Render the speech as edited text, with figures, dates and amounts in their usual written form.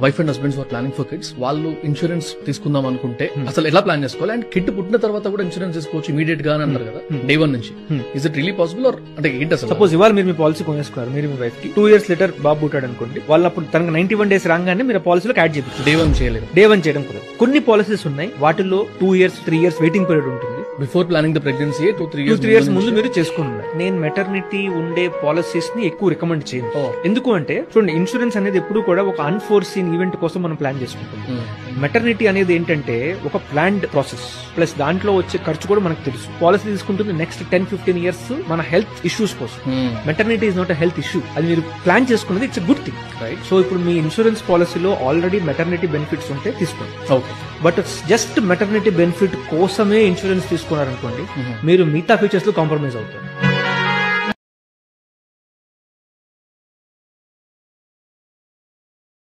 Wife and husbands are planning for kids, వాళ్ళు insurance తీసుకుందాం అనుకుంటే అసలు ఎలా ప్లాన్ చేసుకోవాలి? అండ్ కిడ్ పుట్టిన తర్వాత కూడా ఇన్సూరెన్స్ తీసుకోవచ్చు ఇమీడియట్ గా అని అన్నారు కదా, డే 1 నుంచి. Is it really possible are అంటే ఏంటి అసలు? సపోజ్ ఇవాళ మీరు మీ పాలసీ కొనేసుకున్నారు, మీరు మీ వైఫ్ కి 2 years లేటర్ బాబు పుట్టాడు అనుకోండి, వాళ్ళు అప్పుడు తనకు 91 days రాగానే మీరు పాలసీలో యాడ్ చేయించారు. డే 1 చేయలేదు, డే 1 చేయడం కూడా. కొన్ని పాలసీస్ ఉన్నాయి వాటిల్లో 2 years 3 years వెయిటింగ్ పీరియడ్ ఉంటుంది. Before planning the pregnancy 2-3 years ముందు మీరు చేసుకున్నారు. నేను మెటర్నిటీ ఉండే పాలసీస్ ని ఎక్కువ రికమెండ్ చేయను. ఎందుకు అంటే చూడండి, ఇన్సూరెన్స్ అనేది ఎప్పుడు కూడా ఒక అన్ఫోర్సీన్ ఈవెంట్ కోసం మనం ప్లాన్ చేసుకుంటాం. మెటర్నిటీ అనేది ఏంటంటే ఒక ప్లాన్డ్ ప్రాసెస్, ప్లస్ దాంట్లో వచ్చే ఖర్చు కూడా మనకు తెలుసు. పాలసీ తీసుకుంటుంది నెక్స్ట్ 10-15 years మన హెల్త్ ఇష్యూస్ కోసం. Maternity is not a health issue, అది మీరు ప్లాన్ చేసుకున్నది it's a good thing, right? So ఇప్పుడు మీ ఇన్సూరెన్స్ పాలసీలో ఆల్రెడీ మెటర్నిటీ బెనిఫిట్స్ ఉంటే తీసుకోండి. Okay, but just maternity benefit కోసమే ఇన్సూరెన్స్ తీసుకున్నారనుకోండి, మీరు మిగతా ఫీచర్స్ లో కాంప్రమైజ్ అవుతారు.